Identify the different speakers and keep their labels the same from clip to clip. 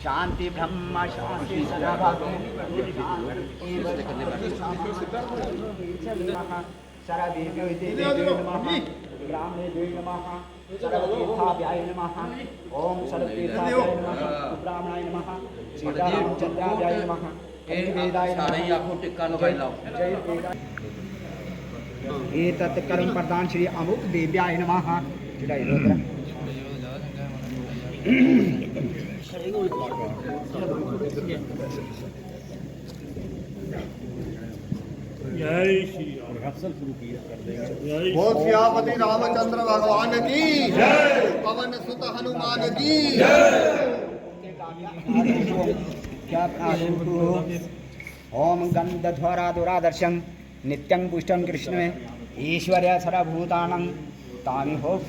Speaker 1: शांति ब्रह्म शांति सदा ब्राह्मणे नमः सर्वतीर्थाभ्याय नमः ओम सर्वतीर्थाभ्याय नमः ब्राह्मणाय नमः सीतारामचंद्राभ्याय नमः एतत् कर्म प्रदान श्री अमुक देव्याय नमः
Speaker 2: जय श्री
Speaker 3: बोल सियापति रामचंद्र भगवान की जय, पवन सुत हनुमान की
Speaker 1: ओम गंधध्वरादुरादर्शं नित्यं पुष्टं कृष्ण ईश्वर्य सर्वभूतानां तानि हो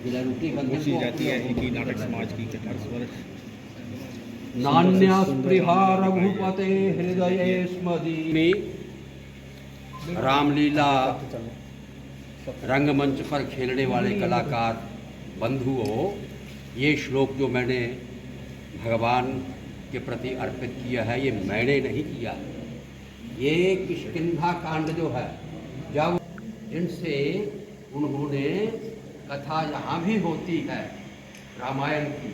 Speaker 2: जाती है कि नाटक समाज की
Speaker 4: नान्यस्पृहा रघुपते हृदये स्मदि। रामलीला रंगमंच पर खेलने वाले कलाकार बंधुओं, ये श्लोक जो मैंने भगवान के प्रति अर्पित किया है, ये मैंने नहीं किया। ये किष्किंधा कांड जो है, जब जिनसे उन्होंने कथा यहाँ भी होती है रामायण की,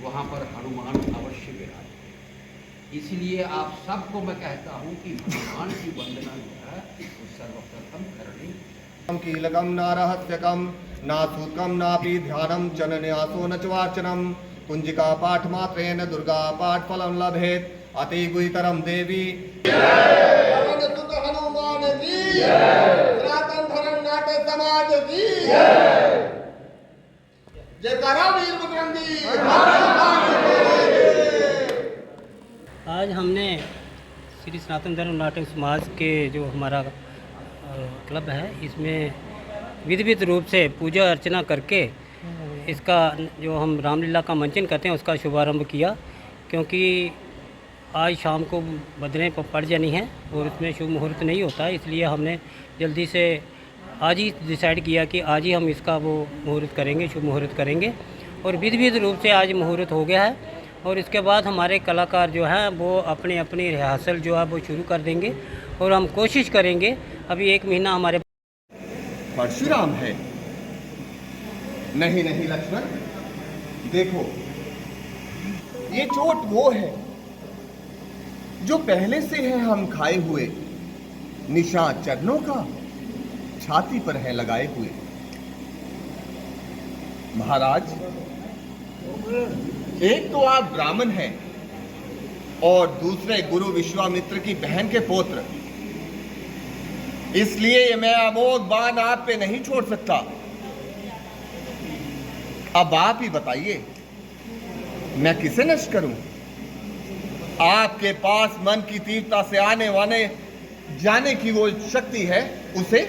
Speaker 4: वहाँ पर हनुमान अवश्य विराजे। इसलिए आप सबको मैं कहता हूँ कि भगवान की वंदना जो है वो सर्वप्रथम करनी।
Speaker 3: कीलकम नारहत्यकम नासूकम नापि ध्यानम जनन्यासो न चवार्चनम कुंजिका पाठ मात्रेण दुर्गा पाठ फलम लभेत अति गुहितरम देवी पवन सुत हनुमान की सनातन धर्म नाट्य समाज की जयकारा वीर बजरंगी।
Speaker 5: आज हमने श्री सनातन धर्म नाटक समाज के जो हमारा क्लब है, इसमें विधिवत रूप से पूजा अर्चना करके इसका जो हम रामलीला का मंचन करते हैं उसका शुभारंभ किया। क्योंकि आज शाम को बदलें पड़ जानी है और इसमें शुभ मुहूर्त नहीं होता, इसलिए हमने जल्दी से आज ही डिसाइड किया कि आज ही हम इसका वो मुहूर्त करेंगे, शुभ मुहूर्त करेंगे। और विधिवत रूप से आज मुहूर्त हो गया है और इसके बाद हमारे कलाकार जो हैं वो अपनी अपनी रिहर्सल जो है वो शुरू कर देंगे और हम कोशिश करेंगे। अभी 1 महीना हमारे
Speaker 3: परशुराम है। नहीं नहीं लक्ष्मण, देखो ये चोट वो है जो पहले से है हम खाए हुए, निशान चरणों का छाती पर है लगाए हुए। महाराज, एक तो आप ब्राह्मण हैं और दूसरे गुरु विश्वामित्र की बहन के पुत्र, इसलिए मैं अमोघ बाण आप पे नहीं छोड़ सकता। अब आप ही बताइए मैं किसे नष्ट करूं? आपके पास मन की तीव्रता से आने वाले जाने की वो शक्ति है उसे,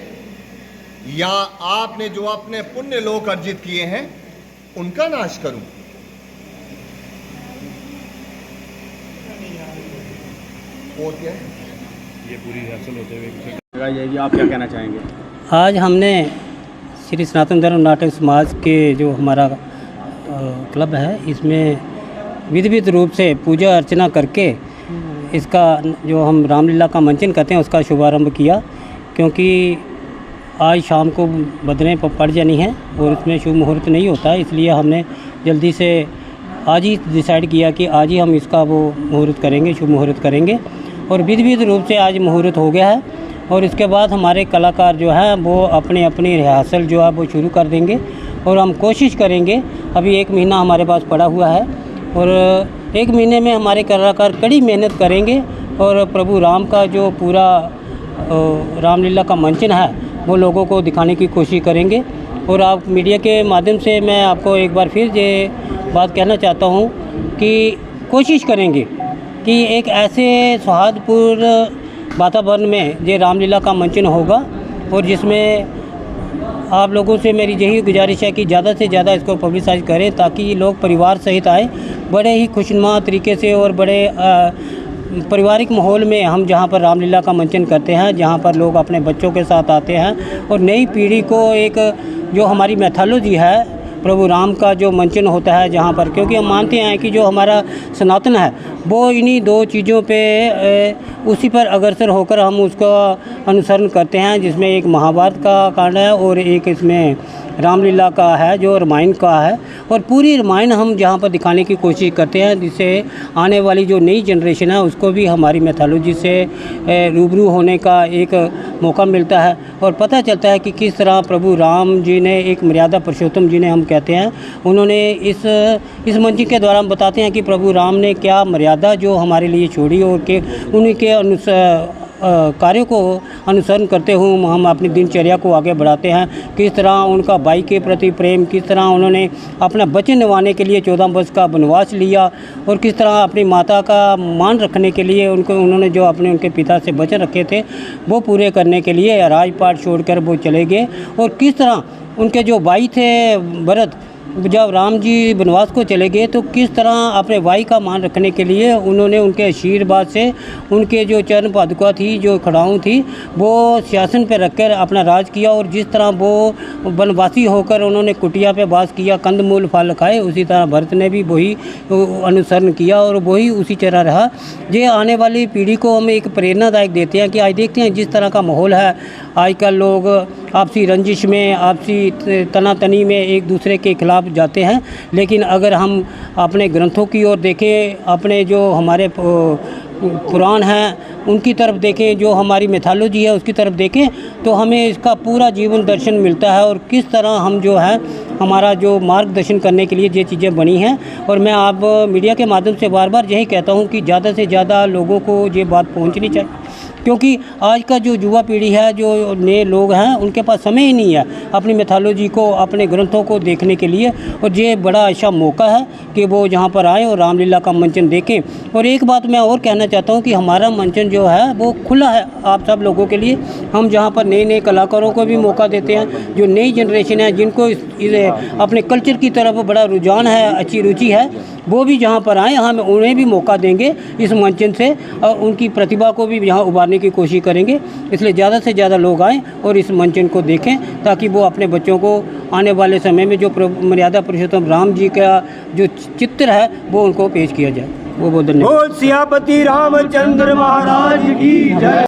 Speaker 3: या आपने जो अपने पुण्य लोक अर्जित किए हैं उनका नाश करूं? और क्या है?
Speaker 2: ये पूरी रिहर्सल होते हुए लगाई जाएगी। आप क्या कहना चाहेंगे?
Speaker 5: आज हमने श्री सनातन धर्म नाटक समाज के जो हमारा क्लब है, इसमें विधिवत रूप से पूजा अर्चना करके इसका जो हम रामलीला का मंचन करते हैं उसका शुभारंभ किया। क्योंकि आज शाम को बदलें पड़ जानी है और इसमें शुभ मुहूर्त नहीं होता, इसलिए हमने जल्दी से आज ही डिसाइड किया कि आज ही हम इसका वो मुहूर्त करेंगे, शुभ मुहूर्त करेंगे। और विधिवत रूप से आज मुहूर्त हो गया है और इसके बाद हमारे कलाकार जो हैं वो अपनी अपनी रिहर्सल जो है वो शुरू कर देंगे और हम कोशिश करेंगे। अभी 1 महीना हमारे पास पड़ा हुआ है और 1 महीने में हमारे कलाकार कड़ी मेहनत करेंगे और प्रभु राम का जो पूरा रामलीला का मंचन है वो लोगों को दिखाने की कोशिश करेंगे। और आप मीडिया के माध्यम से मैं आपको एक बार फिर ये बात कहना चाहता हूँ कि कोशिश करेंगे कि एक ऐसे सौहार्दपूर्ण वातावरण में ये रामलीला का मंचन होगा और जिसमें आप लोगों से मेरी यही गुजारिश है कि ज़्यादा से ज़्यादा इसको पब्लिसाइज करें ताकि लोग परिवार सहित आए, बड़े ही खुशनुमा तरीके से और बड़े पारिवारिक माहौल में हम जहाँ पर रामलीला का मंचन करते हैं, जहाँ पर लोग अपने बच्चों के साथ आते हैं और नई पीढ़ी को एक जो हमारी मैथोलॉजी है प्रभु राम का जो मंचन होता है जहाँ पर, क्योंकि हम मानते हैं कि जो हमारा सनातन है वो इन्हीं दो चीज़ों पे उसी पर अग्रसर होकर हम उसका अनुसरण करते हैं, जिसमें एक महाभारत का कांड है और एक इसमें रामलीला का है जो रामायण का है। और पूरी रामायण हम जहाँ पर दिखाने की कोशिश करते हैं, जिससे आने वाली जो नई जनरेशन है उसको भी हमारी मैथोलॉजी से रूबरू होने का एक मौका मिलता है और पता चलता है कि किस तरह प्रभु राम जी ने, एक मर्यादा पुरुषोत्तम जिन्हें हम कहते हैं, उन्होंने इस मंच के द्वारा हम बताते हैं कि प्रभु राम ने क्या मर्यादा जो हमारे लिए छोड़ी और के उन्हीं के कार्यों को अनुसरण करते हुए हम अपनी दिनचर्या को आगे बढ़ाते हैं। किस तरह उनका भाई के प्रति प्रेम, किस तरह उन्होंने अपना वचन निभाने के लिए 14 वर्ष का वनवास लिया और किस तरह अपनी माता का मान रखने के लिए उन्होंने जो उनके पिता से वचन रखे थे वो पूरे करने के लिए राजपाट छोड़कर वो चले गए। और किस तरह उनके जो भाई थे भरत, जब राम जी वनवास को चले गए तो किस तरह अपने भाई का मान रखने के लिए उन्होंने उनके आशीर्वाद से उनके जो चरण पादुका थी, जो खड़ाऊँ थी, वो शासन पर रखकर अपना राज किया। और जिस तरह वो वनवासी होकर उन्होंने कुटिया पे वास किया, कंदमूल फल खाए, उसी तरह भरत ने भी वही अनुसरण किया और वही उसी तरह रहा। ये आने वाली पीढ़ी को हम एक प्रेरणादायक देते हैं कि आज देखते हैं जिस तरह का माहौल है, आजकल लोग आपसी रंजिश में, आपसी तनातनी में एक दूसरे के खिलाफ जाते हैं। लेकिन अगर हम अपने ग्रंथों की ओर देखें, अपने जो हमारे पुराण हैं उनकी तरफ देखें, जो हमारी मैथोलॉजी है उसकी तरफ देखें, तो हमें इसका पूरा जीवन दर्शन मिलता है और किस तरह हम जो है हमारा जो मार्गदर्शन करने के लिए ये चीज़ें बनी हैं। और मैं आप मीडिया के माध्यम से बार बार यही कहता हूँ कि ज़्यादा से ज़्यादा लोगों को ये बात पहुँचनी चाहिए, क्योंकि आज का जो युवा पीढ़ी है, जो नए लोग हैं, उनके पास समय ही नहीं है अपनी मैथोलॉजी को, अपने ग्रंथों को देखने के लिए। और ये बड़ा अच्छा मौका है कि वो जहाँ पर आएँ और रामलीला का मंचन देखें। और एक बात मैं और कहना चाहता हूँ कि हमारा मंचन जो है वो खुला है आप सब लोगों के लिए। हम जहाँ पर नए नए कलाकारों को भी मौका देते हैं, जो नई जनरेशन है जिनको अपने कल्चर की तरफ बड़ा रुझान है, अच्छी रुचि है, वो भी जहाँ पर आएँ हम उन्हें भी मौका देंगे इस मंचन से और उनकी प्रतिभा को भी यहाँ उभारने की कोशिश करेंगे। इसलिए ज़्यादा से ज़्यादा लोग आएँ और इस मंचन को देखें, ताकि वो अपने बच्चों को आने वाले समय में जो मर्यादा पुरुषोत्तम राम जी का जो चित्र है वो उनको पेश किया जाए। वो बहुत धन्यवाद।
Speaker 1: सियापति रामचंद्र महाराज की जय।